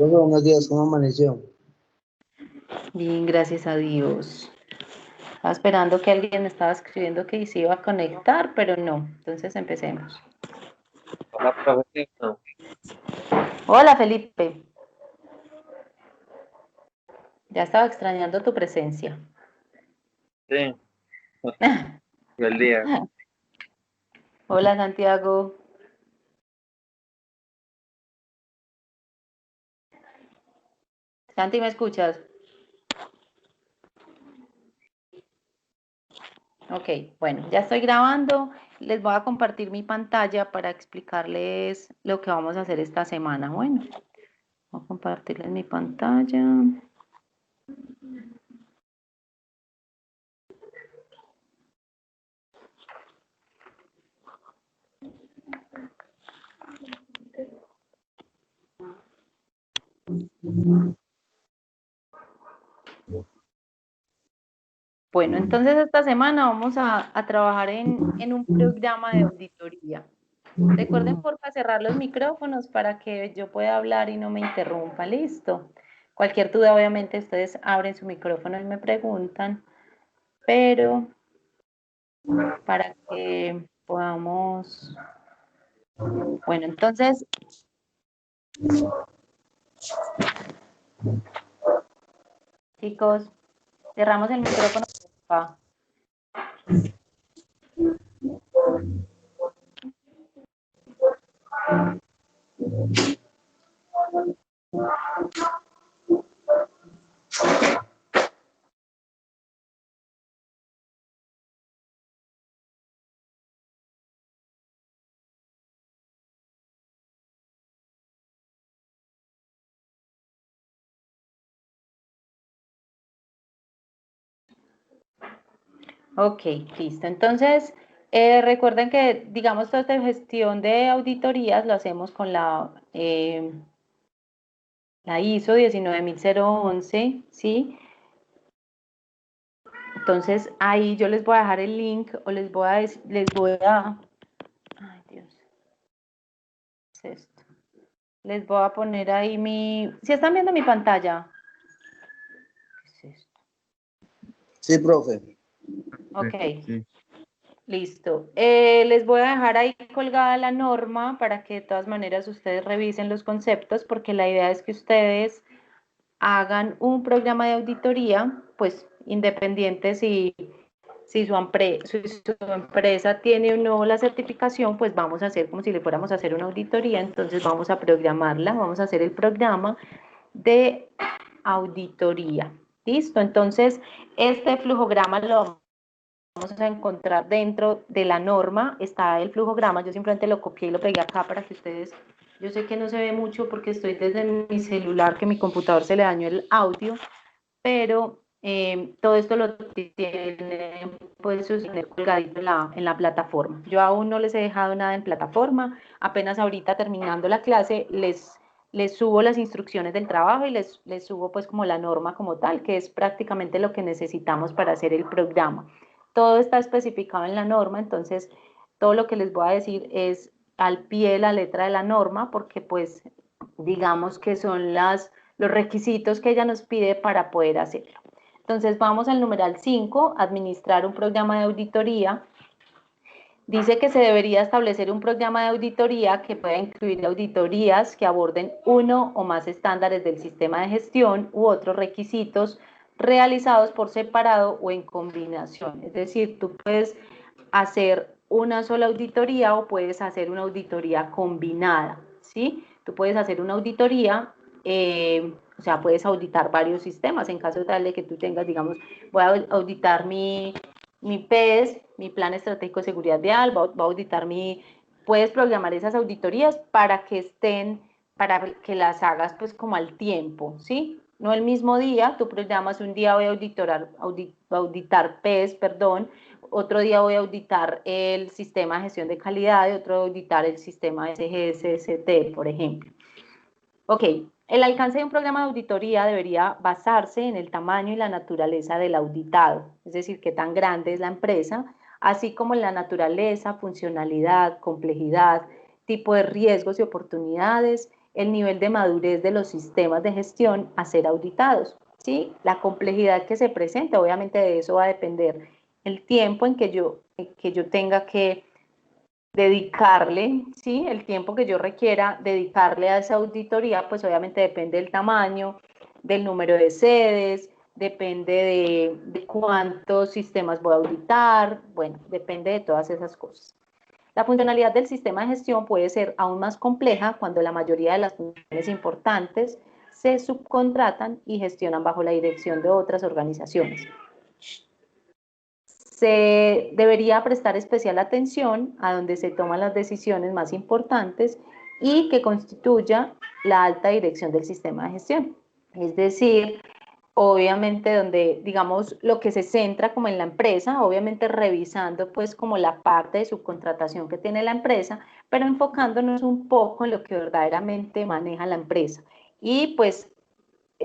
Profe, buenos días, ¿cómo amaneció? Bien, gracias a Dios. Estaba esperando que alguien me estaba escribiendo que se iba a conectar, pero no. Entonces empecemos. Hola, profesor. Hola, Felipe. Ya estaba extrañando tu presencia. Sí, buen día. Hola, Santiago. Santi, ¿me escuchas? Ok, bueno, ya estoy grabando. Les voy a compartir mi pantalla para explicarles lo que vamos a hacer esta semana. Bueno, voy a compartirles mi pantalla. Bueno, entonces esta semana vamos a trabajar en un programa de auditoría. Recuerden, porfa, cerrar los micrófonos para que yo pueda hablar y no me interrumpa. Listo. Cualquier duda, obviamente, ustedes abren su micrófono y me preguntan, pero para que podamos... Bueno, entonces, chicos, cerramos el micrófono, porfa. Ok, listo. Entonces, recuerden que, digamos, toda esta gestión de auditorías lo hacemos con la ISO 19011, ¿sí? Entonces, ahí yo les voy a dejar el link o les voy a, ay Dios, ¿qué es esto? Les voy a poner ahí ¿sí están viendo mi pantalla? ¿Qué es esto? Sí, profe. Ok. Sí. Listo. Les voy a dejar ahí colgada la norma para que de todas maneras ustedes revisen los conceptos, porque la idea es que ustedes hagan un programa de auditoría, pues independiente si su empresa tiene o no la certificación, pues vamos a hacer como si le fuéramos a hacer una auditoría, entonces vamos a programarla, vamos a hacer el programa de auditoría. ¿Listo? Entonces, este flujograma lo vamos a encontrar dentro de la norma, está el flujograma, yo simplemente lo copié y lo pegué acá para que ustedes, yo sé que no se ve mucho porque estoy desde mi celular, que mi computador se le dañó el audio, pero todo esto lo tienen pues colgadito en la plataforma. Yo aún no les he dejado nada en plataforma, apenas ahorita terminando la clase les subo las instrucciones del trabajo y les subo pues como la norma como tal, que es prácticamente lo que necesitamos para hacer el programa. Todo está especificado en la norma, entonces todo lo que les voy a decir es al pie de la letra de la norma, porque pues digamos que son los requisitos que ella nos pide para poder hacerlo. Entonces vamos al numeral 5, administrar un programa de auditoría. Dice que se debería establecer un programa de auditoría que pueda incluir auditorías que aborden uno o más estándares del sistema de gestión u otros requisitos realizados por separado o en combinación. Es decir, tú puedes hacer una sola auditoría o puedes hacer una auditoría combinada, ¿sí? Tú puedes hacer una auditoría, o sea, puedes auditar varios sistemas en caso tal de que tú tengas, digamos, voy a auditar mi PES, mi Plan Estratégico de Seguridad Vial, va a auditar puedes programar esas auditorías para que estén, para que las hagas pues como al tiempo, ¿sí? No el mismo día, tú programas un día voy a auditar PES, perdón, otro día voy a auditar el sistema de gestión de calidad y otro auditar el sistema SGSST, por ejemplo. Ok, el alcance de un programa de auditoría debería basarse en el tamaño y la naturaleza del auditado, es decir, qué tan grande es la empresa, así como en la naturaleza, funcionalidad, complejidad, tipo de riesgos y oportunidades el nivel de madurez de los sistemas de gestión a ser auditados, ¿sí? La complejidad que se presenta, obviamente de eso va a depender el tiempo en que yo tenga que dedicarle, ¿sí? El tiempo que yo requiera dedicarle a esa auditoría, pues obviamente depende del tamaño, del número de sedes, depende de cuántos sistemas voy a auditar, bueno, depende de todas esas cosas. La funcionalidad del sistema de gestión puede ser aún más compleja cuando la mayoría de las funciones importantes se subcontratan y gestionan bajo la dirección de otras organizaciones. Se debería prestar especial atención a donde se toman las decisiones más importantes y que constituya la alta dirección del sistema de gestión. Es decir, obviamente donde, digamos, lo que se centra como en la empresa, obviamente revisando pues como la parte de subcontratación que tiene la empresa, pero enfocándonos un poco en lo que verdaderamente maneja la empresa. Y pues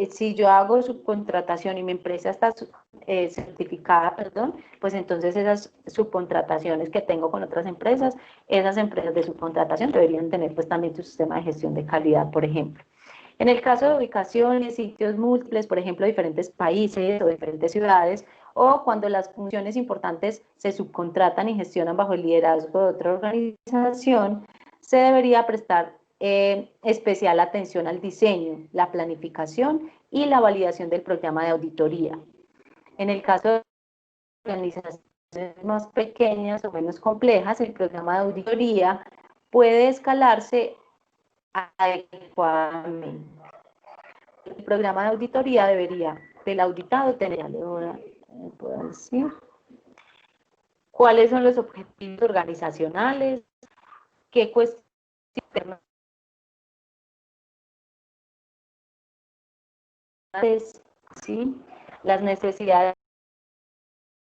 si yo hago subcontratación y mi empresa está certificada, perdón, pues entonces esas subcontrataciones que tengo con otras empresas, esas empresas de subcontratación deberían tener pues también su sistema de gestión de calidad, por ejemplo. En el caso de ubicaciones, sitios múltiples, por ejemplo, diferentes países o diferentes ciudades, o cuando las funciones importantes se subcontratan y gestionan bajo el liderazgo de otra organización, se debería prestar especial atención al diseño, la planificación y la validación del programa de auditoría. En el caso de organizaciones más pequeñas o menos complejas, el programa de auditoría puede escalarse adecuadamente. El programa de auditoría debería del auditado tener, puedo decir, cuáles son los objetivos organizacionales, qué cuestiones, ¿sí? Las necesidades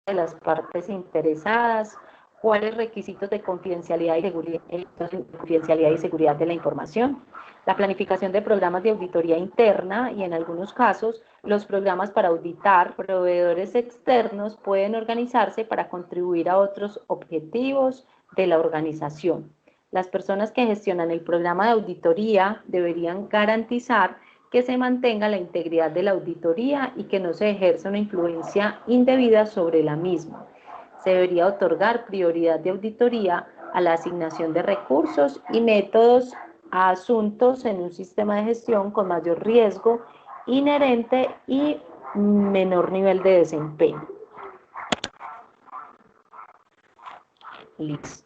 de las partes interesadas, cuáles requisitos de confidencialidad y seguridad de la información, la planificación de programas de auditoría interna y en algunos casos los programas para auditar proveedores externos pueden organizarse para contribuir a otros objetivos de la organización. Las personas que gestionan el programa de auditoría deberían garantizar que se mantenga la integridad de la auditoría y que no se ejerza una influencia indebida sobre la misma. Se debería otorgar prioridad de auditoría a la asignación de recursos y métodos a asuntos en un sistema de gestión con mayor riesgo inherente y menor nivel de desempeño. Listo.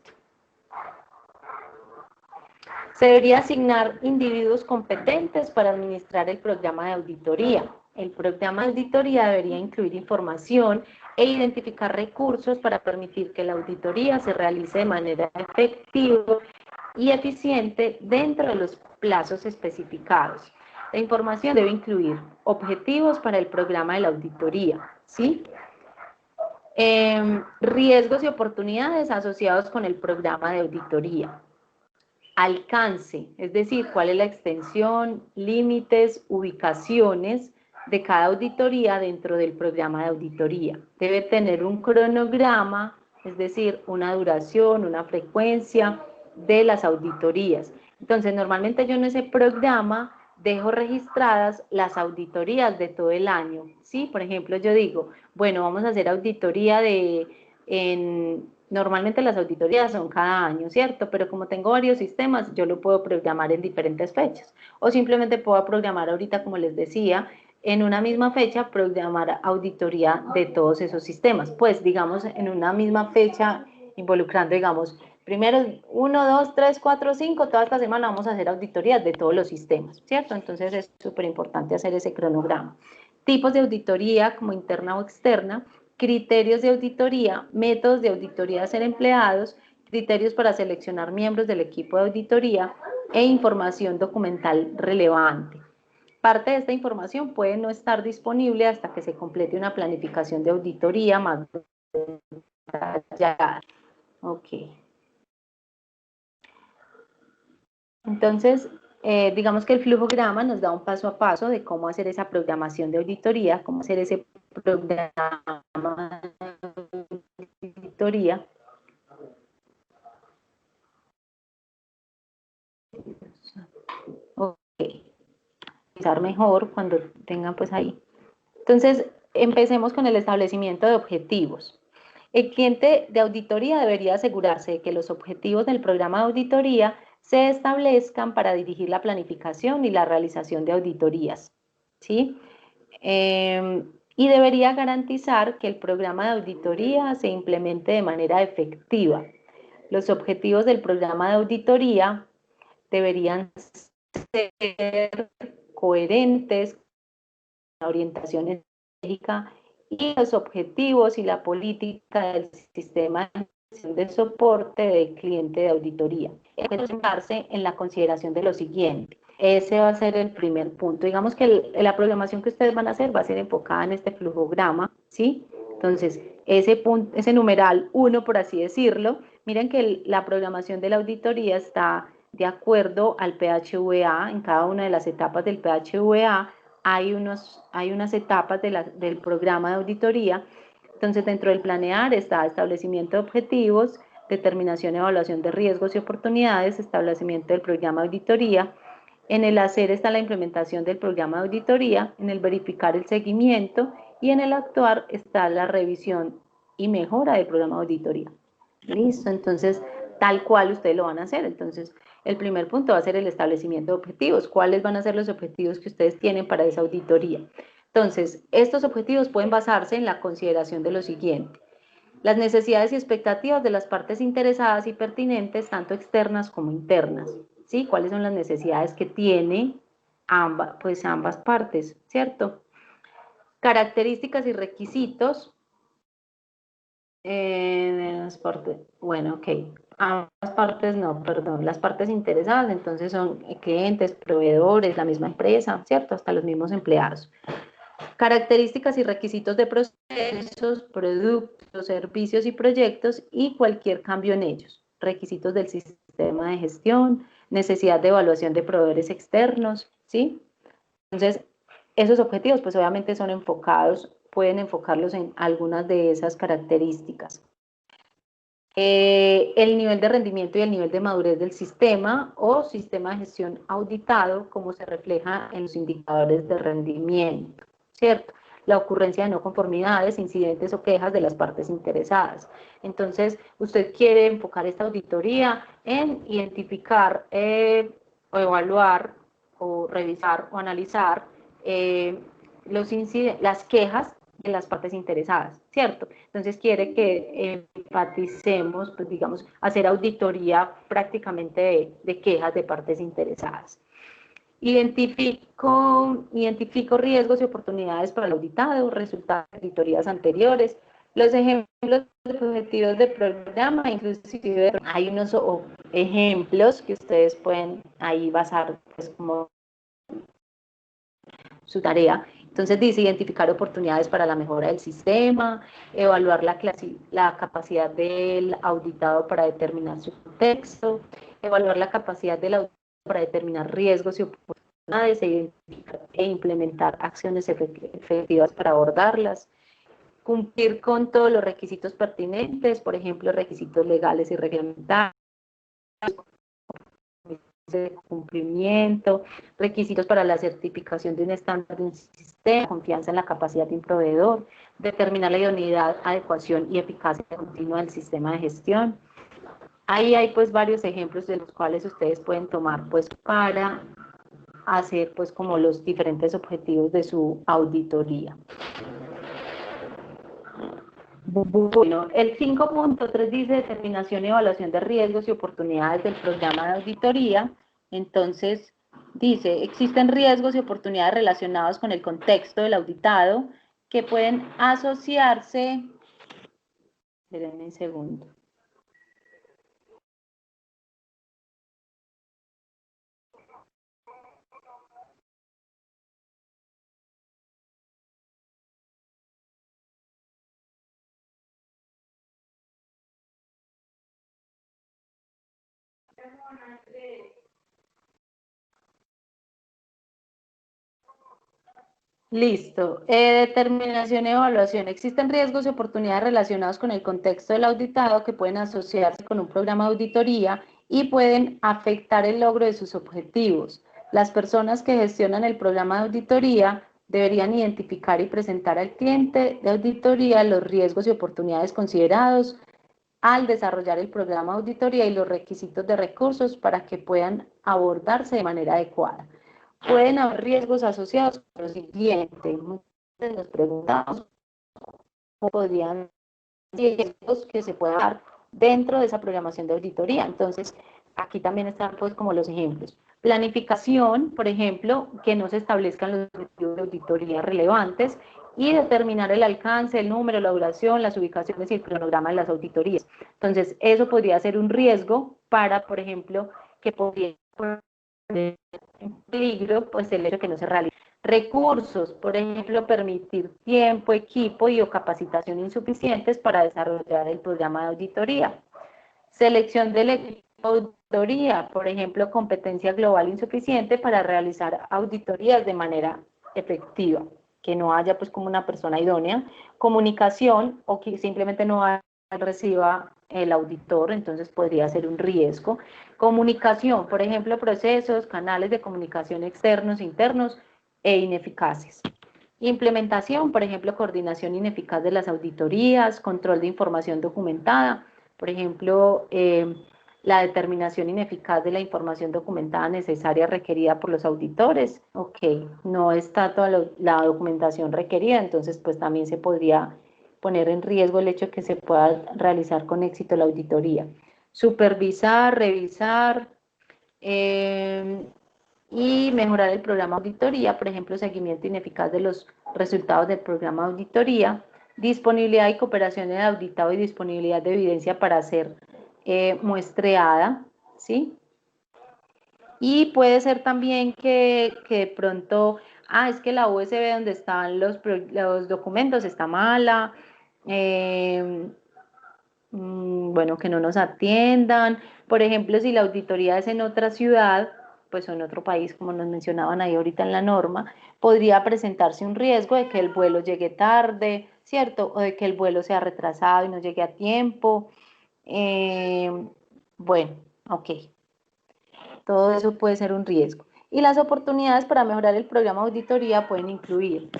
Se debería asignar individuos competentes para administrar el programa de auditoría. El programa de auditoría debería incluir información e identificar recursos para permitir que la auditoría se realice de manera efectiva y eficiente dentro de los plazos especificados. La información debe incluir objetivos para el programa de la auditoría, ¿sí? Riesgos y oportunidades asociados con el programa de auditoría. Alcance, es decir, cuál es la extensión, límites, ubicaciones de cada auditoría dentro del programa de auditoría. Debe tener un cronograma, es decir, una duración, una frecuencia de las auditorías. Entonces, normalmente yo en ese programa dejo registradas las auditorías de todo el año, ¿sí? Por ejemplo, yo digo, bueno, vamos a hacer auditoría normalmente las auditorías son cada año, ¿cierto? Pero como tengo varios sistemas, yo lo puedo programar en diferentes fechas. O simplemente puedo programar ahorita, como les decía, en una misma fecha, programar auditoría de todos esos sistemas. Pues, digamos, en una misma fecha, involucrando, digamos, primero 1, 2, 3, 4, 5, toda esta semana vamos a hacer auditorías de todos los sistemas, ¿cierto? Entonces es súper importante hacer ese cronograma. Tipos de auditoría, como interna o externa, criterios de auditoría, métodos de auditoría a ser empleados, criterios para seleccionar miembros del equipo de auditoría e información documental relevante. Parte de esta información puede no estar disponible hasta que se complete una planificación de auditoría más detallada. Ok. Entonces, digamos que el flujograma nos da un paso a paso de cómo hacer esa programación de auditoría, cómo hacer ese programa de auditoría. Ok. visualizar mejor cuando tengan pues ahí. Entonces, empecemos con el establecimiento de objetivos. El cliente de auditoría debería asegurarse de que los objetivos del programa de auditoría se establezcan para dirigir la planificación y la realización de auditorías, ¿sí? Y debería garantizar que el programa de auditoría se implemente de manera efectiva. Los objetivos del programa de auditoría deberían ser coherentes con la orientación estratégica y los objetivos y la política del sistema de soporte del cliente de auditoría. Enfocarse en la consideración de lo siguiente. Ese va a ser el primer punto. Digamos que la programación que ustedes van a hacer va a ser enfocada en este flujograma, ¿sí? Entonces, ese numeral 1, por así decirlo, miren que la programación de la auditoría está de acuerdo al PHVA. En cada una de las etapas del PHVA hay unas etapas del programa de auditoría. Entonces, dentro del planear está establecimiento de objetivos, determinación y evaluación de riesgos y oportunidades, establecimiento del programa de auditoría. En el hacer está la implementación del programa de auditoría, en el verificar el seguimiento y en el actuar está la revisión y mejora del programa de auditoría. Listo, entonces tal cual ustedes lo van a hacer. Entonces, el primer punto va a ser el establecimiento de objetivos. ¿Cuáles van a ser los objetivos que ustedes tienen para esa auditoría? Entonces, estos objetivos pueden basarse en la consideración de lo siguiente: las necesidades y expectativas de las partes interesadas y pertinentes, tanto externas como internas, ¿sí? ¿Cuáles son las necesidades que tiene ambas partes, ¿cierto? Características y requisitos de las partes, bueno, ok, ambas partes no, perdón, las partes interesadas, entonces son clientes, proveedores, la misma empresa, ¿cierto? Hasta los mismos empleados. Características y requisitos de procesos, productos, servicios y proyectos y cualquier cambio en ellos. Requisitos del sistema de gestión, necesidad de evaluación de proveedores externos, ¿sí? Entonces, esos objetivos pues obviamente son enfocados, pueden enfocarlos en algunas de esas características. El nivel de rendimiento y el nivel de madurez del sistema o sistema de gestión auditado, como se refleja en los indicadores de rendimiento, ¿cierto? La ocurrencia de no conformidades, incidentes o quejas de las partes interesadas. Entonces, usted quiere enfocar esta auditoría en identificar o evaluar o revisar o analizar las quejas de las partes interesadas, ¿cierto? Entonces quiere que enfaticemos, pues digamos, hacer auditoría prácticamente de quejas de partes interesadas. Identifico riesgos y oportunidades para el auditado, resultados de auditorías anteriores. Los ejemplos de objetivos del programa, inclusive hay unos ejemplos que ustedes pueden ahí basar pues, como su tarea. Entonces dice identificar oportunidades para la mejora del sistema, evaluar la capacidad del auditado para determinar su contexto, evaluar la capacidad del auditado para determinar riesgos y oportunidades e implementar acciones efectivas para abordarlas, cumplir con todos los requisitos pertinentes, por ejemplo, requisitos legales y reglamentarios, de cumplimiento, requisitos para la certificación de un estándar de un sistema, confianza en la capacidad de un proveedor, determinar la idoneidad, adecuación y eficacia continua del sistema de gestión. Ahí hay pues varios ejemplos de los cuales ustedes pueden tomar pues para hacer pues como los diferentes objetivos de su auditoría. Bueno, el 5.3 dice determinación y evaluación de riesgos y oportunidades del programa de auditoría. Entonces, dice, existen riesgos y oportunidades relacionados con el contexto del auditado que pueden asociarse. Espérenme un segundo. Listo. Determinación y evaluación. Existen riesgos y oportunidades relacionados con el contexto del auditado que pueden asociarse con un programa de auditoría y pueden afectar el logro de sus objetivos. Las personas que gestionan el programa de auditoría deberían identificar y presentar al cliente de auditoría los riesgos y oportunidades considerados al desarrollar el programa de auditoría y los requisitos de recursos para que puedan abordarse de manera adecuada. Pueden haber riesgos asociados con lo siguiente. Muchas veces nos preguntamos cómo podrían riesgos que se puedan dar dentro de esa programación de auditoría. Entonces, aquí también están pues como los ejemplos. Planificación, por ejemplo, que no se establezcan los objetivos de auditoría relevantes y determinar el alcance, el número, la duración, las ubicaciones y el cronograma de las auditorías. Entonces, eso podría ser un riesgo para, por ejemplo, que podría poner en peligro pues el hecho de que no se realice. Recursos, por ejemplo, permitir tiempo, equipo y o capacitación insuficientes para desarrollar el programa de auditoría. Selección del equipo de auditoría, por ejemplo, competencia global insuficiente para realizar auditorías de manera efectiva, que no haya pues como una persona idónea. Comunicación o que simplemente no reciba el auditor, entonces podría ser un riesgo. Comunicación, por ejemplo, procesos, canales de comunicación externos, internos e ineficaces. Implementación, por ejemplo, coordinación ineficaz de las auditorías, control de información documentada, por ejemplo, la determinación ineficaz de la información documentada necesaria requerida por los auditores. Ok, no está toda la documentación requerida, entonces pues también se podría poner en riesgo el hecho de que se pueda realizar con éxito la auditoría. Supervisar, revisar, y mejorar el programa de auditoría, por ejemplo, seguimiento ineficaz de los resultados del programa de auditoría, disponibilidad y cooperación en el auditado y disponibilidad de evidencia para ser muestreada, ¿sí? Y puede ser también que de pronto, es que la USB donde están los documentos está mala, bueno, que no nos atiendan. Por ejemplo, si la auditoría es en otra ciudad, pues o en otro país, como nos mencionaban ahí ahorita en la norma, podría presentarse un riesgo de que el vuelo llegue tarde, ¿cierto? O de que el vuelo sea retrasado y no llegue a tiempo. Bueno, ok. Todo eso puede ser un riesgo. Y las oportunidades para mejorar el programa de auditoría pueden incluir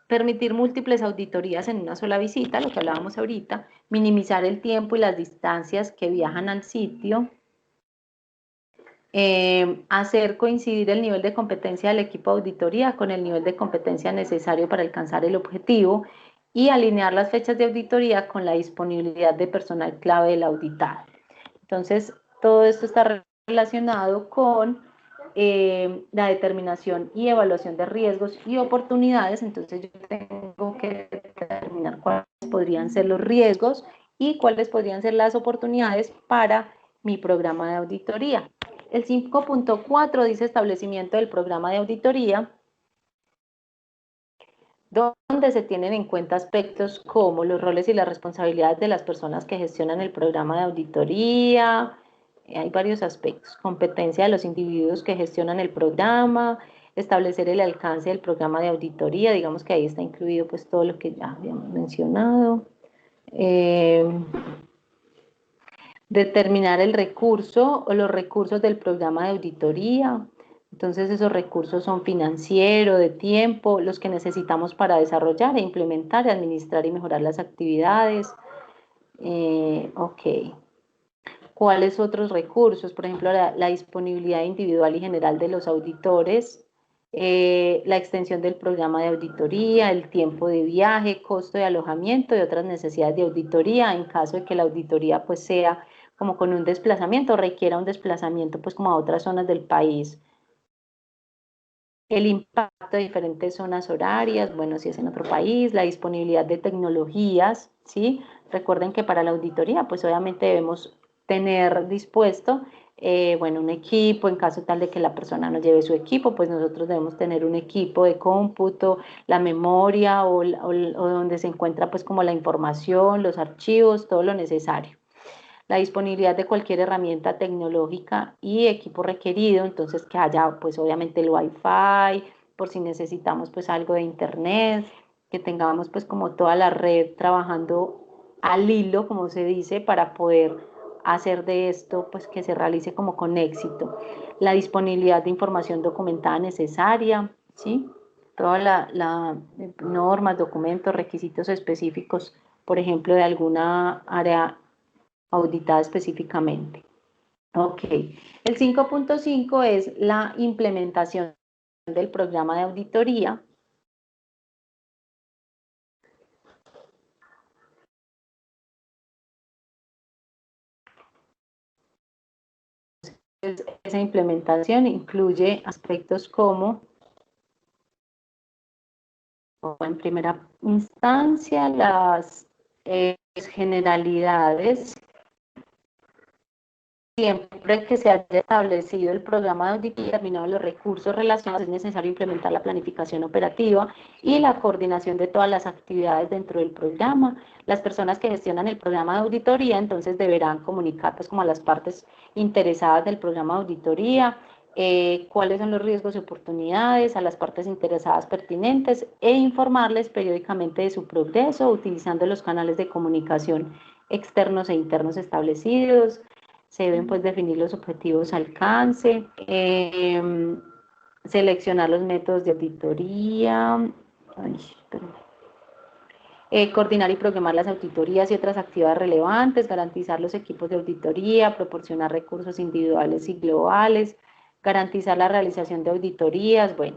permitir múltiples auditorías en una sola visita, lo que hablábamos ahorita, minimizar el tiempo y las distancias que viajan al sitio, hacer coincidir el nivel de competencia del equipo de auditoría con el nivel de competencia necesario para alcanzar el objetivo y alinear las fechas de auditoría con la disponibilidad de personal clave del auditado. Entonces, todo esto está relacionado con la determinación y evaluación de riesgos y oportunidades. Entonces, yo tengo que determinar cuáles podrían ser los riesgos y cuáles podrían ser las oportunidades para mi programa de auditoría. El 5.4 dice establecimiento del programa de auditoría, donde se tienen en cuenta aspectos como los roles y las responsabilidades de las personas que gestionan el programa de auditoría. Hay varios aspectos: competencia de los individuos que gestionan el programa, establecer el alcance del programa de auditoría, digamos que ahí está incluido pues todo lo que ya habíamos mencionado. Determinar el recurso o los recursos del programa de auditoría. Entonces esos recursos son financieros, de tiempo, los que necesitamos para desarrollar e implementar, administrar y mejorar las actividades. Ok. ¿Cuáles otros recursos? Por ejemplo, la disponibilidad individual y general de los auditores, la extensión del programa de auditoría, el tiempo de viaje, costo de alojamiento y otras necesidades de auditoría en caso de que la auditoría pues sea como con un desplazamiento, requiera un desplazamiento pues como a otras zonas del país. El impacto de diferentes zonas horarias, bueno, si es en otro país, la disponibilidad de tecnologías, ¿sí? Recuerden que para la auditoría pues obviamente debemos tener dispuesto bueno, un equipo, en caso tal de que la persona no lleve su equipo, pues nosotros debemos tener un equipo de cómputo, la memoria o donde se encuentra pues como la información, los archivos, todo lo necesario. La disponibilidad de cualquier herramienta tecnológica y equipo requerido, entonces que haya pues obviamente el Wi-Fi, por si necesitamos pues algo de internet, que tengamos pues como toda la red trabajando al hilo, como se dice, para poder hacer de esto pues que se realice como con éxito. La disponibilidad de información documentada necesaria, ¿sí? Todas las normas, documentos, requisitos específicos, por ejemplo, de alguna área auditada específicamente. Ok, el 5.5 es la implementación del programa de auditoría. Esa implementación incluye aspectos como, en primera instancia, las generalidades. Siempre que se haya establecido el programa de auditoría y determinado los recursos relacionados, es necesario implementar la planificación operativa y la coordinación de todas las actividades dentro del programa. Las personas que gestionan el programa de auditoría entonces deberán comunicar pues, como a las partes interesadas del programa de auditoría, cuáles son los riesgos y oportunidades, a las partes interesadas pertinentes e informarles periódicamente de su progreso utilizando los canales de comunicación externos e internos establecidos. Se deben pues definir los objetivos alcance, seleccionar los métodos de auditoría, coordinar y programar las auditorías y otras actividades relevantes, garantizar los equipos de auditoría, proporcionar recursos individuales y globales, garantizar la realización de auditorías, bueno.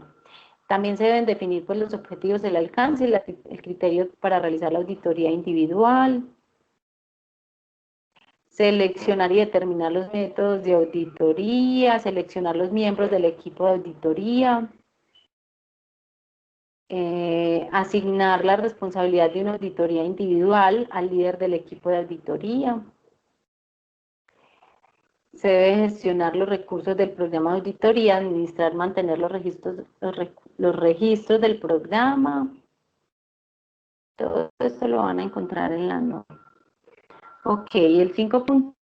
También se deben definir pues, los objetivos del alcance y el criterio para realizar la auditoría individual, seleccionar y determinar los métodos de auditoría, seleccionar los miembros del equipo de auditoría, asignar la responsabilidad de una auditoría individual al líder del equipo de auditoría. Se debe gestionar los recursos del programa de auditoría, administrar, mantener los registros del programa. Todo esto lo van a encontrar en la nota. Ok, el 5.6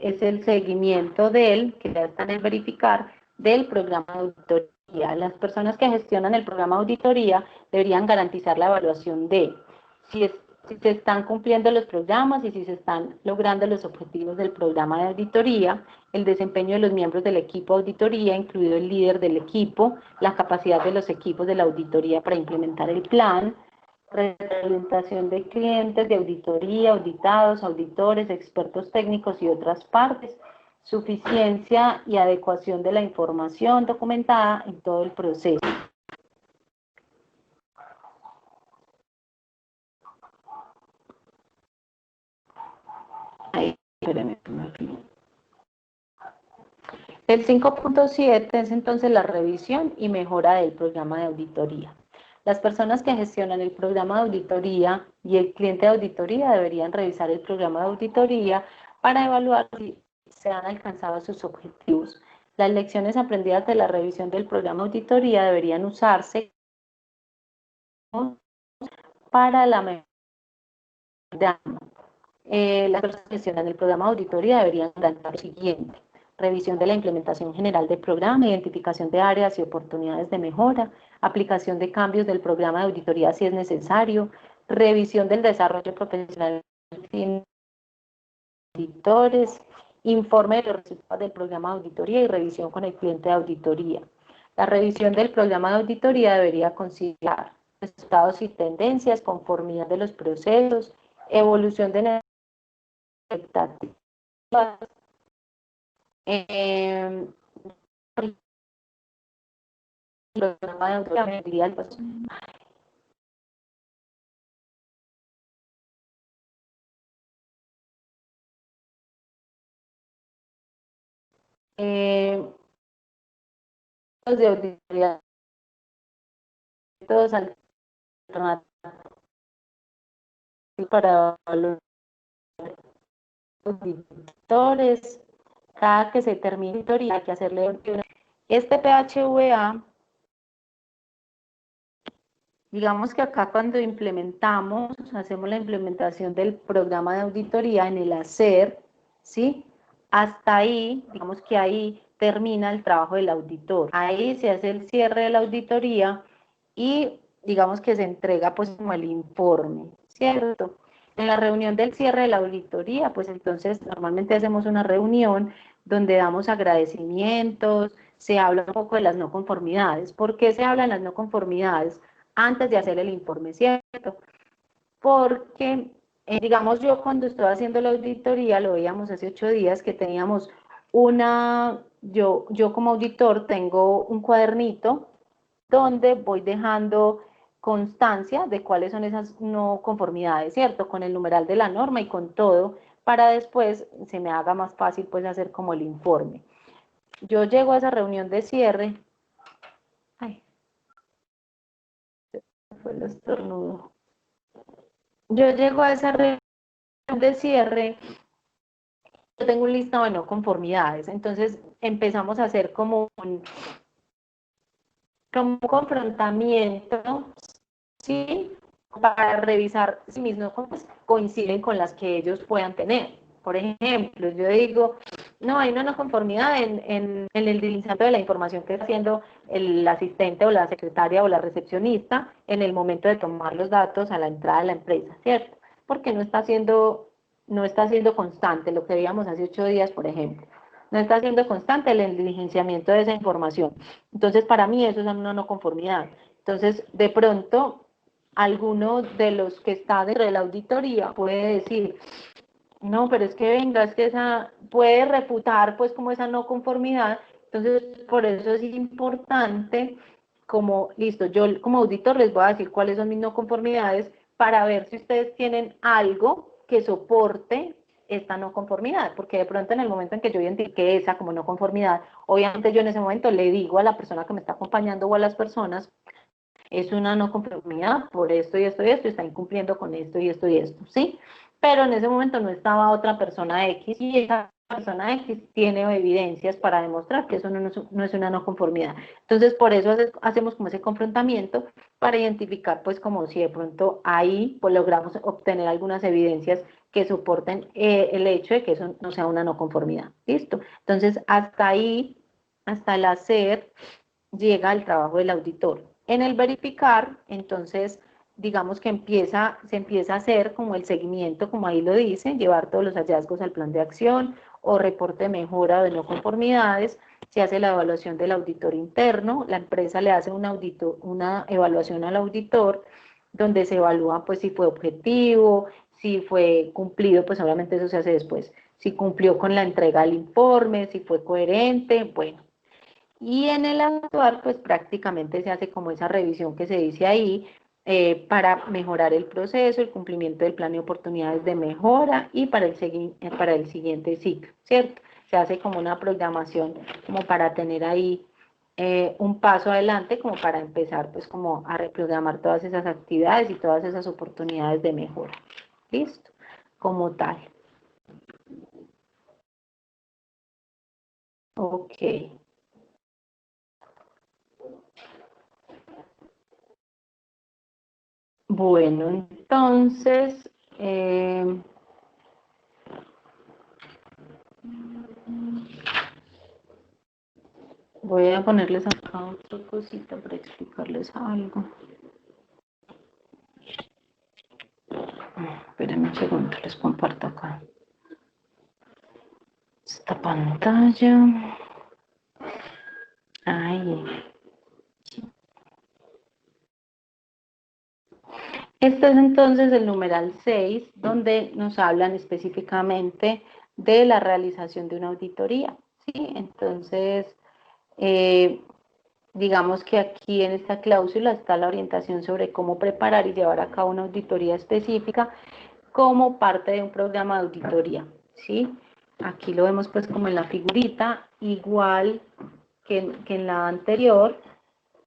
es el seguimiento que ya están en verificar, del programa de auditoría. Las personas que gestionan el programa de auditoría deberían garantizar la evaluación de si se están cumpliendo los programas y si se están logrando los objetivos del programa de auditoría, el desempeño de los miembros del equipo de auditoría, incluido el líder del equipo, la capacidad de los equipos de la auditoría para implementar el plan, representación de clientes, de auditoría, auditados, auditores, expertos técnicos y otras partes, suficiencia y adecuación de la información documentada en todo el proceso. Ahí, espérenme. El 5.7 es entonces la revisión y mejora del programa de auditoría. Las personas que gestionan el programa de auditoría y el cliente de auditoría deberían revisar el programa de auditoría para evaluar si se han alcanzado sus objetivos. Las lecciones aprendidas de la revisión del programa de auditoría deberían usarse para la mejora las personas que gestionan el programa de auditoría deberían garantizar lo siguiente: revisión de la implementación general del programa, identificación de áreas y oportunidades de mejora, aplicación de cambios del programa de auditoría si es necesario, revisión del desarrollo profesional de auditores, informe de los resultados del programa de auditoría y revisión con el cliente de auditoría. La revisión del programa de auditoría debería considerar resultados y tendencias, conformidad de los procesos, evolución de expectativas, programa de auditoría, de auditoría, todos alternativos para los auditores. Cada que se termine la auditoría hay que hacerle este PHVA. Digamos que acá cuando hacemos la implementación del programa de auditoría en el hacer, ¿sí? Hasta ahí, digamos que ahí termina el trabajo del auditor. Ahí se hace el cierre de la auditoría y digamos que se entrega pues como el informe, ¿cierto? En la reunión del cierre de la auditoría, pues entonces normalmente hacemos una reunión donde damos agradecimientos, se habla un poco de las no conformidades. ¿Por qué se hablan las no conformidades antes de hacer el informe, cierto? Porque, digamos, yo cuando estaba haciendo la auditoría, lo veíamos hace 8 días, que teníamos yo como auditor tengo un cuadernito donde voy dejando constancia de cuáles son esas no conformidades, ¿cierto? Con el numeral de la norma y con todo, para después se me haga más fácil pues hacer como el informe. Yo llego a esa reunión de cierre, ay, fue el estornudo. Yo llego a esa reunión de cierre, yo tengo un listado de no conformidades, entonces empezamos a hacer como un confrontamiento, ¿sí? Para revisar si mis no coinciden con las que ellos puedan tener. Por ejemplo, yo digo, no, hay una no conformidad en el deslizamiento de la información que está haciendo el asistente o la secretaria o la recepcionista en el momento de tomar los datos a la entrada de la empresa, ¿cierto? Porque no está siendo constante lo que veíamos hace 8 días, por ejemplo. No está siendo constante el diligenciamiento de esa información. Entonces, para mí eso es una no conformidad. Entonces, de pronto, alguno de los que está dentro de la auditoría puede decir, no, pero es que venga, es que esa puede refutar pues como esa no conformidad. Entonces, por eso es importante como, listo, yo como auditor les voy a decir cuáles son mis no conformidades para ver si ustedes tienen algo que soporte esta no conformidad, porque de pronto en el momento en que yo identifique esa como no conformidad, obviamente yo en ese momento le digo a la persona que me está acompañando o a las personas, es una no conformidad por esto y esto y esto, está incumpliendo con esto y esto y esto, ¿sí? Pero en ese momento no estaba otra persona X y esa persona X tiene evidencias para demostrar que eso no es una no conformidad. Entonces, por eso hacemos como ese confrontamiento para identificar, pues, como si de pronto ahí pues, logramos obtener algunas evidencias que soporten el hecho de que eso no sea una no conformidad. ¿Listo? Entonces, hasta ahí, hasta el hacer, llega el trabajo del auditor. En el verificar, entonces, digamos que se empieza a hacer como el seguimiento, como ahí lo dice, llevar todos los hallazgos al plan de acción o reporte de mejora de no conformidades, se hace la evaluación del auditor interno, la empresa le hace una evaluación al auditor, donde se evalúa pues si fue objetivo, si fue cumplido, pues obviamente eso se hace después, si cumplió con la entrega del informe, si fue coherente, bueno. Y en el actuar, pues prácticamente se hace como esa revisión que se dice ahí, para mejorar el proceso, el cumplimiento del plan de oportunidades de mejora y para el siguiente ciclo, ¿cierto? Se hace como una programación como para tener ahí un paso adelante, como para empezar pues como a reprogramar todas esas actividades y todas esas oportunidades de mejora. ¿Listo? Como tal. Ok. Bueno, entonces, voy a ponerles acá otra cosita para explicarles algo. Espérenme un segundo, les comparto acá esta pantalla. Ahí. Este es entonces el numeral 6, donde nos hablan específicamente de la realización de una auditoría, ¿sí? Entonces, digamos que aquí en esta cláusula está la orientación sobre cómo preparar y llevar a cabo una auditoría específica como parte de un programa de auditoría, ¿sí? Aquí lo vemos pues como en la figurita, igual que en la anterior.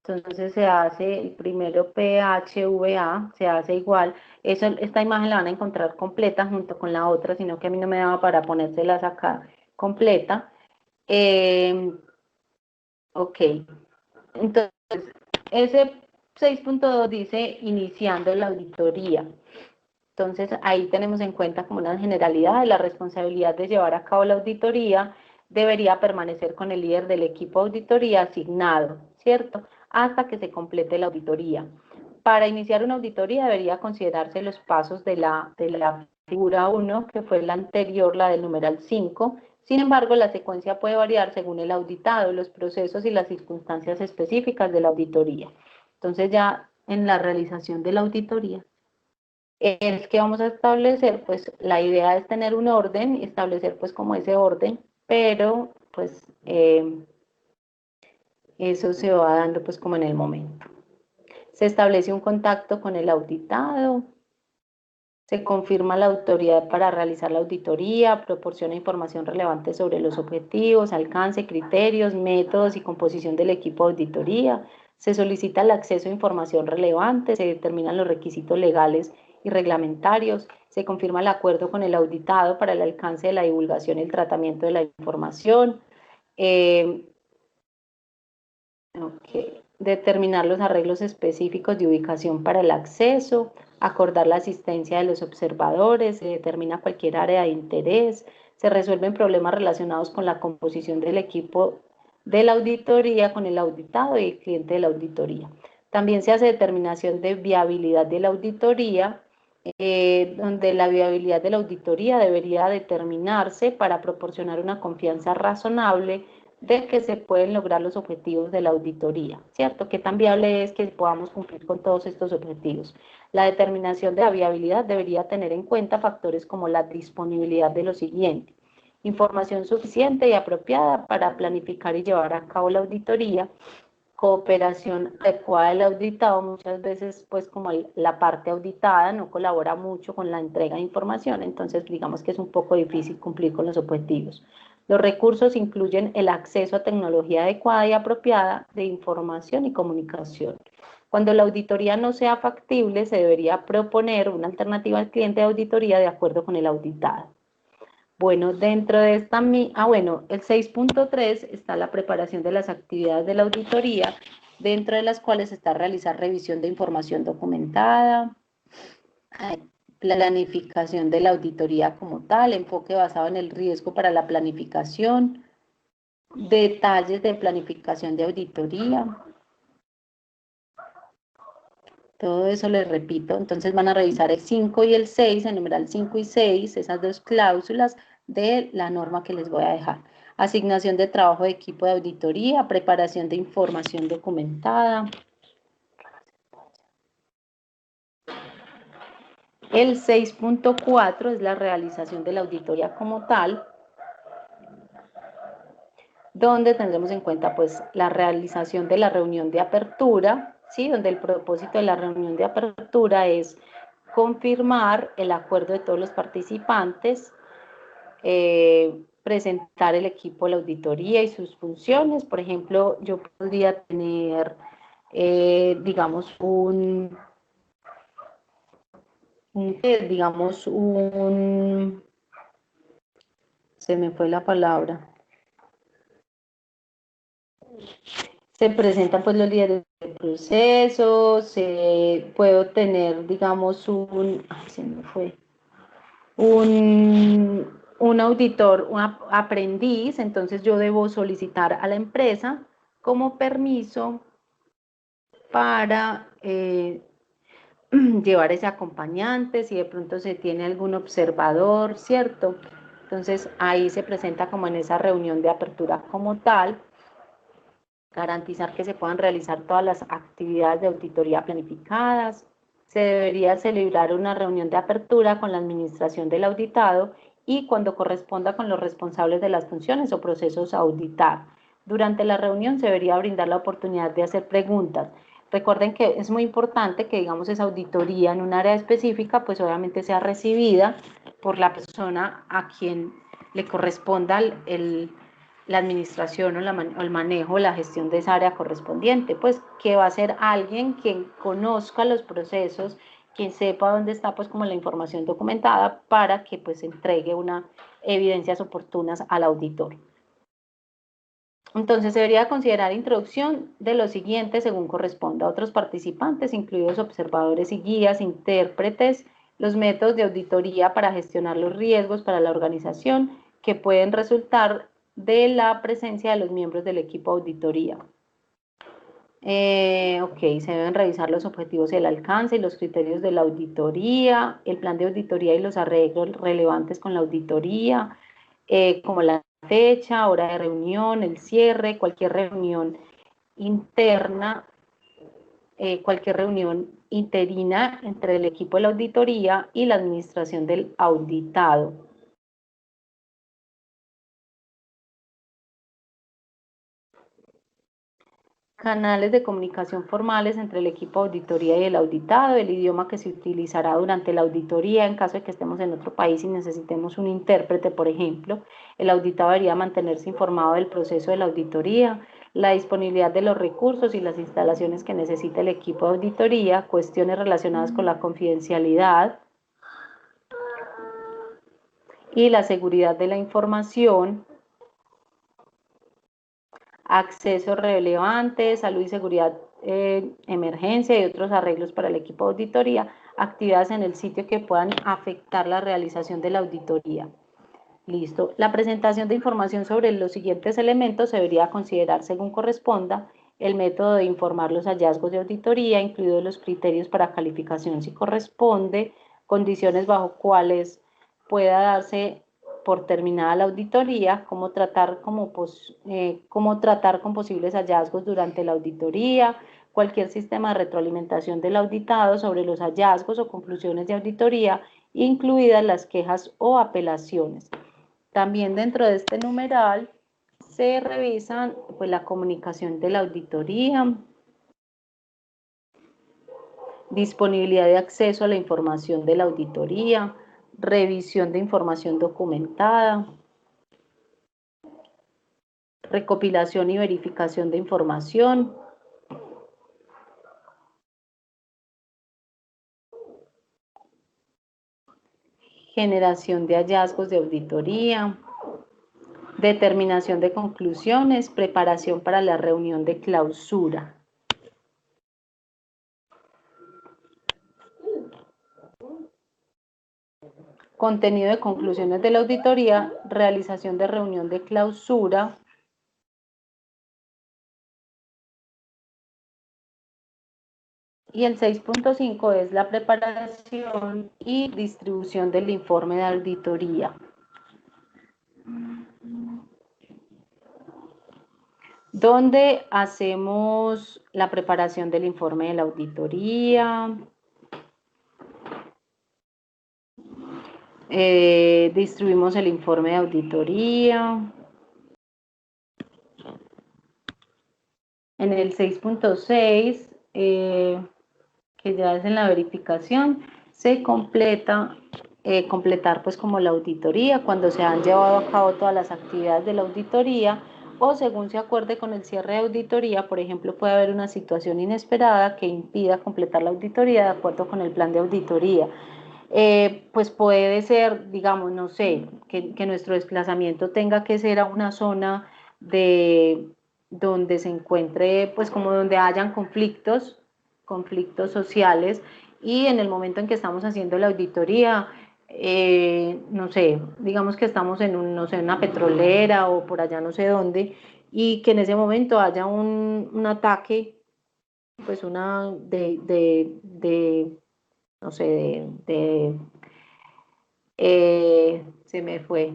Entonces se hace el primero PHVA, se hace igual. Esta imagen la van a encontrar completa junto con la otra, sino que a mí no me daba para ponérselas acá completa. Ok, entonces ese 6.2 dice iniciando la auditoría. Entonces ahí tenemos en cuenta como una generalidad de la responsabilidad de llevar a cabo la auditoría debería permanecer con el líder del equipo de auditoría asignado, ¿cierto? Hasta que se complete la auditoría. para iniciar una auditoría debería considerarse los pasos de la figura 1, que fue la anterior, la del numeral 5. Sin embargo, la secuencia puede variar según el auditado, los procesos y las circunstancias específicas de la auditoría. Entonces ya en la realización de la auditoría es que vamos a establecer, pues la idea es tener un orden y establecer pues como ese orden, pero pues eso se va dando pues como en el momento. Se establece un contacto con el auditado, se confirma la autoridad para realizar la auditoría, proporciona información relevante sobre los objetivos, alcance, criterios, métodos y composición del equipo de auditoría, se solicita el acceso a información relevante, se determinan los requisitos legales y reglamentarios, se confirma el acuerdo con el auditado para el alcance de la divulgación y el tratamiento de la información, determinar los arreglos específicos de ubicación para el acceso, acordar la asistencia de los observadores, se determina cualquier área de interés, se resuelven problemas relacionados con la composición del equipo de la auditoría con el auditado y el cliente de la auditoría. También se hace determinación de viabilidad de la auditoría, donde la viabilidad de la auditoría debería determinarse para proporcionar una confianza razonable de que se pueden lograr los objetivos de la auditoría, ¿cierto? ¿Qué tan viable es que podamos cumplir con todos estos objetivos? La determinación de la viabilidad debería tener en cuenta factores como la disponibilidad de lo siguiente: información suficiente y apropiada para planificar y llevar a cabo la auditoría, cooperación adecuada del auditado. Muchas veces pues como la parte auditada no colabora mucho con la entrega de información, entonces digamos que es un poco difícil cumplir con los objetivos. Los recursos incluyen el acceso a tecnología adecuada y apropiada de información y comunicación. Cuando la auditoría no sea factible, se debería proponer una alternativa al cliente de auditoría de acuerdo con el auditado. Bueno, dentro de esta, el 6.3 está la preparación de las actividades de la auditoría, dentro de las cuales está realizar revisión de información documentada, planificación de la auditoría como tal, enfoque basado en el riesgo para la planificación, detalles de planificación de auditoría. Todo eso les repito, entonces van a revisar el 5 y el 6, el numeral 5 y 6, esas dos cláusulas de la norma que les voy a dejar. Asignación de trabajo de equipo de auditoría, preparación de información documentada. El 6.4 es la realización de la auditoría como tal, donde tendremos en cuenta pues la realización de la reunión de apertura, ¿sí? Donde el propósito de la reunión de apertura es confirmar el acuerdo de todos los participantes, presentar el equipo de la auditoría y sus funciones. Por ejemplo, yo podría tener, digamos, se me fue la palabra. Se presentan pues los líderes del proceso, puedo tener, digamos, un auditor, un aprendiz, entonces yo debo solicitar a la empresa como permiso para llevar ese acompañante, si de pronto se tiene algún observador, ¿cierto? Entonces ahí se presenta como en esa reunión de apertura como tal, garantizar que se puedan realizar todas las actividades de auditoría planificadas. Se debería celebrar una reunión de apertura con la administración del auditado y cuando corresponda con los responsables de las funciones o procesos a auditar. Durante la reunión se debería brindar la oportunidad de hacer preguntas. Recuerden que es muy importante que, digamos, esa auditoría en un área específica, pues obviamente sea recibida por la persona a quien le corresponda la administración o el manejo, la gestión de esa área correspondiente, pues que va a ser alguien quien conozca los procesos, quien sepa dónde está pues como la información documentada para que pues entregue unas evidencias oportunas al auditor. Entonces se debería considerar introducción de lo siguiente según corresponda a otros participantes, incluidos observadores y guías, intérpretes, los métodos de auditoría para gestionar los riesgos para la organización que pueden resultar de la presencia de los miembros del equipo de auditoría. Ok, se deben revisar los objetivos y el alcance y los criterios de la auditoría, el plan de auditoría y los arreglos relevantes con la auditoría, como la fecha, hora de reunión, el cierre, cualquier reunión interna, cualquier reunión interina entre el equipo de la auditoría y la administración del auditado. Canales de comunicación formales entre el equipo de auditoría y el auditado, el idioma que se utilizará durante la auditoría en caso de que estemos en otro país y necesitemos un intérprete, por ejemplo. El auditado debería mantenerse informado del proceso de la auditoría, la disponibilidad de los recursos y las instalaciones que necesita el equipo de auditoría, cuestiones relacionadas con la confidencialidad y la seguridad de la información, acceso relevante, salud y seguridad, emergencia y otros arreglos para el equipo de auditoría, actividades en el sitio que puedan afectar la realización de la auditoría. Listo. La presentación de información sobre los siguientes elementos se debería considerar según corresponda el método de informar los hallazgos de auditoría, incluidos los criterios para calificación si corresponde, condiciones bajo cuales pueda darse por terminada la auditoría, cómo tratar con posibles hallazgos durante la auditoría, cualquier sistema de retroalimentación del auditado sobre los hallazgos o conclusiones de auditoría, incluidas las quejas o apelaciones. También dentro de este numeral se revisan pues, la comunicación de la auditoría, disponibilidad de acceso a la información de la auditoría, revisión de información documentada, recopilación y verificación de información, generación de hallazgos de auditoría, determinación de conclusiones, preparación para la reunión de clausura. Contenido de conclusiones de la auditoría, realización de reunión de clausura, y el 6.5 es la preparación y distribución del informe de auditoría. Donde hacemos la preparación del informe de la auditoría, distribuimos el informe de auditoría. En el 6.6, que ya es en la verificación, se completar pues como la auditoría, cuando se han llevado a cabo todas las actividades de la auditoría o según se acuerde con el cierre de auditoría, por ejemplo, puede haber una situación inesperada que impida completar la auditoría de acuerdo con el plan de auditoría. Pues puede ser, digamos, no sé, que nuestro desplazamiento tenga que ser a una zona de donde se encuentre, pues como donde hayan conflictos sociales, y en el momento en que estamos haciendo la auditoría, no sé, digamos que estamos en no sé, una petrolera o por allá no sé dónde, y que en ese momento haya un ataque, pues una no sé, se me fue,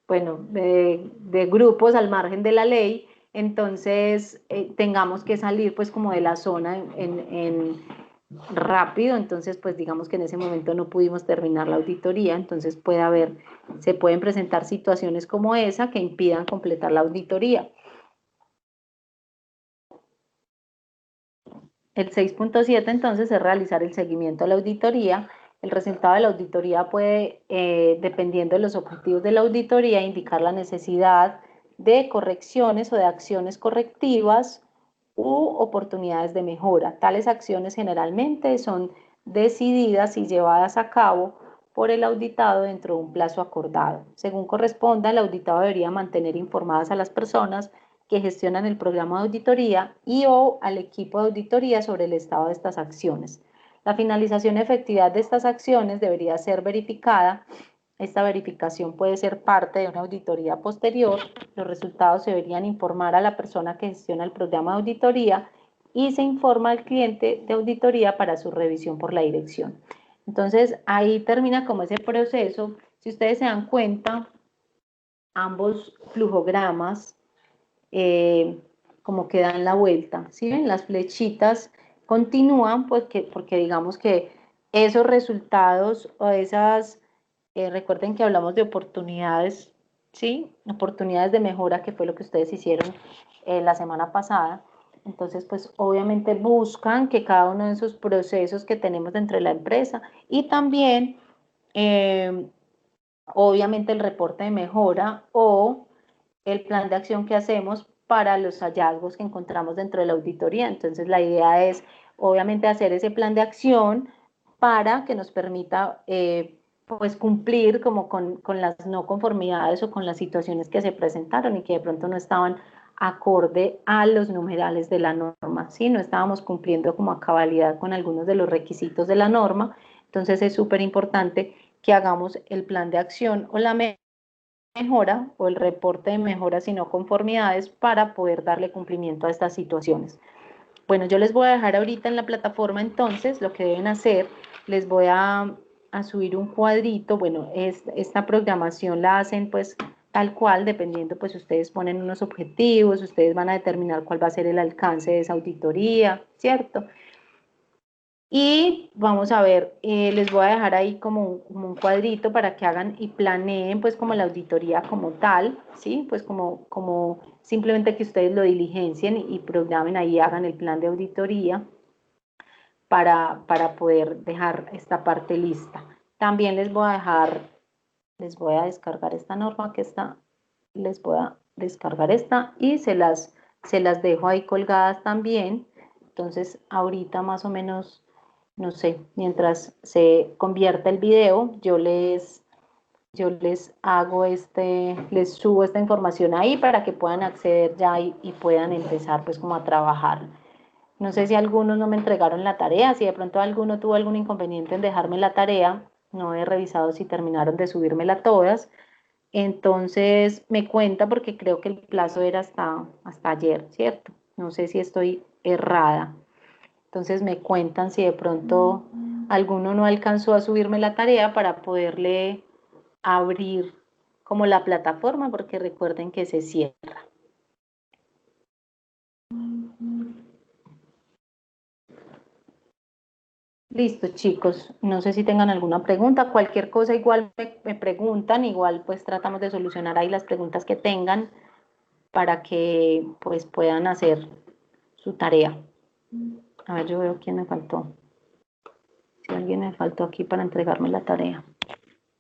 bueno, de grupos al margen de la ley, entonces tengamos que salir pues como de la zona rápido, entonces pues digamos que en ese momento no pudimos terminar la auditoría, entonces se pueden presentar situaciones como esa que impidan completar la auditoría. El 6.7 entonces es realizar el seguimiento a la auditoría. El resultado de la auditoría puede, dependiendo de los objetivos de la auditoría, indicar la necesidad de correcciones o de acciones correctivas u oportunidades de mejora. Tales acciones generalmente son decididas y llevadas a cabo por el auditado dentro de un plazo acordado. Según corresponda, el auditado debería mantener informadas a las personas que gestionan el programa de auditoría y o al equipo de auditoría sobre el estado de estas acciones. La finalización y efectividad de estas acciones debería ser verificada. Esta verificación puede ser parte de una auditoría posterior. Los resultados se deberían informar a la persona que gestiona el programa de auditoría y se informa al cliente de auditoría para su revisión por la dirección. Entonces, ahí termina como ese proceso. Si ustedes se dan cuenta, ambos flujogramas como que dan la vuelta, ¿sí ven? Las flechitas continúan porque digamos que esos resultados o esas, recuerden que hablamos de oportunidades, ¿sí? Oportunidades de mejora, que fue lo que ustedes hicieron la semana pasada. Entonces, pues obviamente buscan que cada uno de esos procesos que tenemos dentro de la empresa y también, obviamente, el reporte de mejora o el plan de acción que hacemos para los hallazgos que encontramos dentro de la auditoría. Entonces, la idea es, obviamente, hacer ese plan de acción para que nos permita pues cumplir como con las no conformidades o con las situaciones que se presentaron y que de pronto no estaban acorde a los numerales de la norma, ¿sí? No estábamos cumpliendo como a cabalidad con algunos de los requisitos de la norma. Entonces es súper importante que hagamos el plan de acción o la mejora o el reporte de mejoras y no conformidades para poder darle cumplimiento a estas situaciones. Bueno, yo les voy a dejar ahorita en la plataforma entonces lo que deben hacer. Les voy a subir un cuadrito. Bueno, esta programación la hacen pues tal cual, dependiendo, pues ustedes ponen unos objetivos, ustedes van a determinar cuál va a ser el alcance de esa auditoría, ¿cierto? Y vamos a ver, les voy a dejar ahí como un cuadrito para que hagan y planeen pues como la auditoría como tal, ¿sí? Pues como simplemente que ustedes lo diligencien y programen ahí, hagan el plan de auditoría para poder dejar esta parte lista. También les voy a descargar esta norma que está, les voy a descargar esta y se las dejo ahí colgadas también. Entonces ahorita más o menos, no sé, mientras se convierta el video, yo les hago les subo esta información ahí para que puedan acceder ya y puedan empezar pues como a trabajar. No sé si algunos no me entregaron la tarea, si de pronto alguno tuvo algún inconveniente en dejarme la tarea, no he revisado si terminaron de subírmela todas. Entonces me cuenta porque creo que el plazo era hasta ayer, ¿cierto? No sé si estoy errada. Entonces me cuentan si de pronto alguno no alcanzó a subirme la tarea para poderle abrir como la plataforma, porque recuerden que se cierra. Listo, chicos. No sé si tengan alguna pregunta. Cualquier cosa igual me preguntan, igual pues tratamos de solucionar ahí las preguntas que tengan para que pues puedan hacer su tarea. A ver, yo veo quién me faltó. Si alguien me faltó aquí para entregarme la tarea.